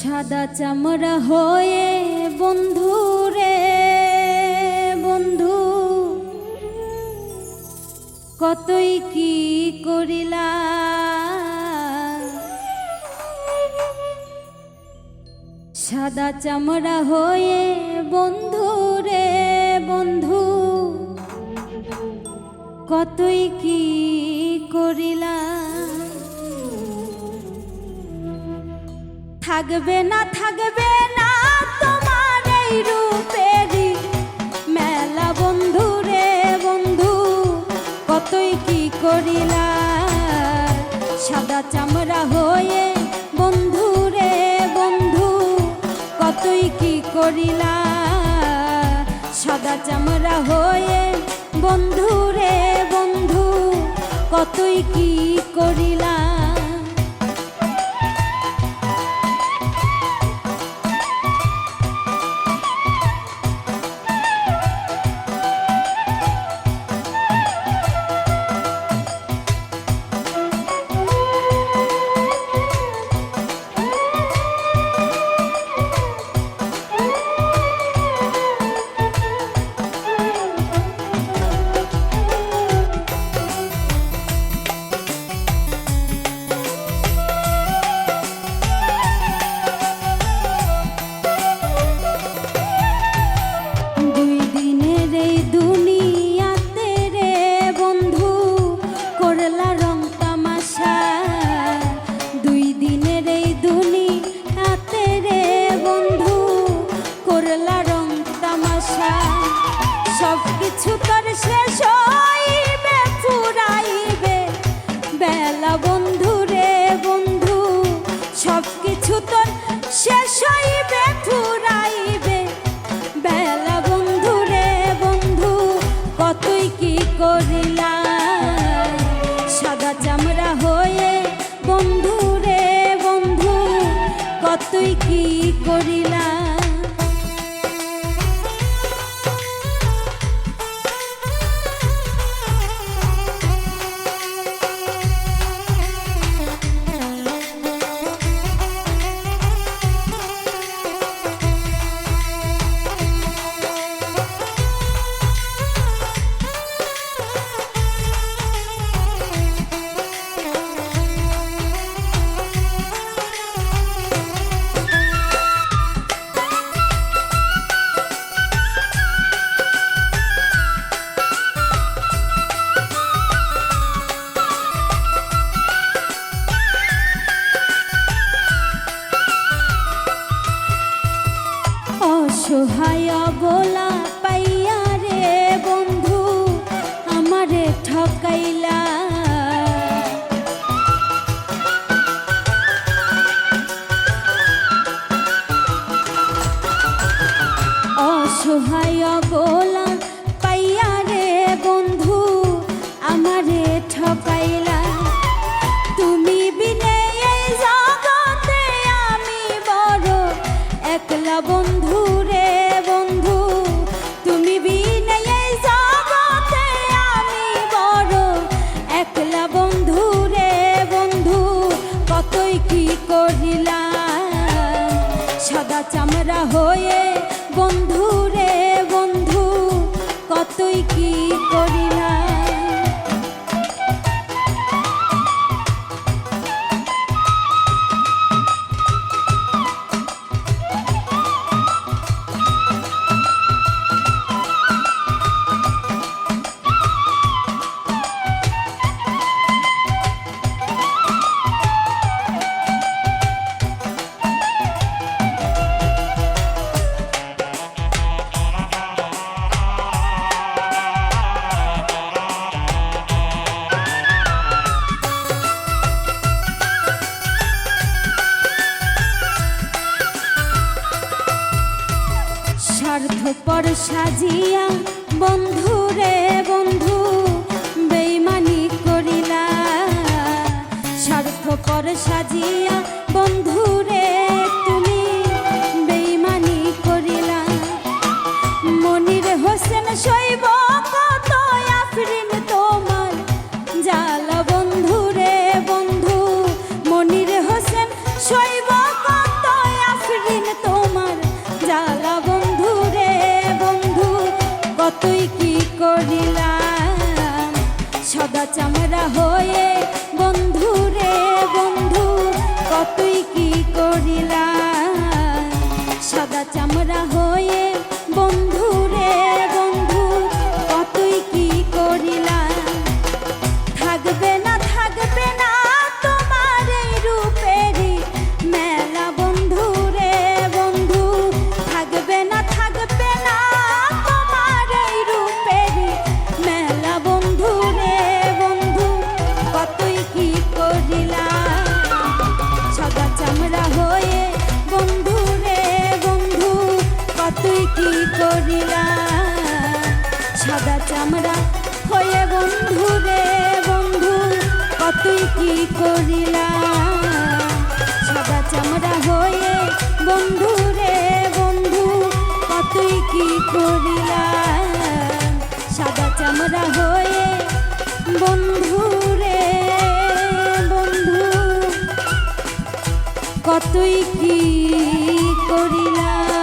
সাদা চামড়া হয়ে বন্ধু রে বন্ধু, কতই কি করিলা। সাদা চামড়া হয়ে বন্ধু রে বন্ধু, কতই কি করিলা। থাকবে না তোমার এই রূপেরই মেলা বন্ধু রে বন্ধু, কতই কি করিলা। সাদা চামড়া হয়ে বন্ধু রে বন্ধু, কতই কি করিলা। সাদা চামড়া হয়ে বন্ধু রে বন্ধু, কতই কি করিলা। সব কিছু তোর শেষ হইবে ফুরাইবে বেলা বন্ধু রে বন্ধু, সব কিছু তোর শেষ হইবে ফুরাইবে বেলা বন্ধু রে বন্ধু, কতই কি করিলা। সাদা চামড়া হয়ে বন্ধু রে বন্ধু, কতই কি করিলা। অসহায় বলা পাইয়া রে বন্ধু, আমারে ঠকাইলা। অসহায় বলা পাইয়া রে বন্ধু, আমারে ঠকাইলা। তুমি বিনে এই জগতে আমি বড় একলা বন্ধু রে বন্ধু, তুমি বিনে এই জগতে আমি বড় একলা বন্ধু রে বন্ধু, কতই কি করিলা। সাদা চামড়া হয়ে বন্ধু রে বন্ধু, কতই কি করিলা। স্বার্থপর সাজিয়া বন্ধু রে বন্ধু, বেইমানি করিলা। স্বার্থপর সাজিয়া বন্ধু রে তুমি বেইমানি করিলা। মনির হোসেন শৈব কত আফরিন তোমার জালা বন্ধু রে বন্ধু, মনির হোসেন শৈব কত কতই কি করিলাম সাদা চামড়া হয়ে বন্ধু রে বন্ধু কতই কি করিলাম সাদা চামড়া হয়ে বন্ধু রে বন্ধু কতই কি করিলাম থাকবে না তোমার এই রূপেরই মেলা বন্ধু রে বন্ধু থাকবে না তোমার এই রূপেরই মেলা বন্ধু রে বন্ধু কতই কি করিলাম সাদা চামড়া হয়ে বন্ধু রে বন্ধু কতই কি করিলাম সাদা চামড়া হয়ে বন্ধু রে বন্ধু কতই কি করিলাম সাদা চামড়া হয়ে বন্ধু রে বন্ধু কতই কি করিলাম সাদা চামড়া হয়ে বন্ধু রে বন্ধু কতই কি করিলাম।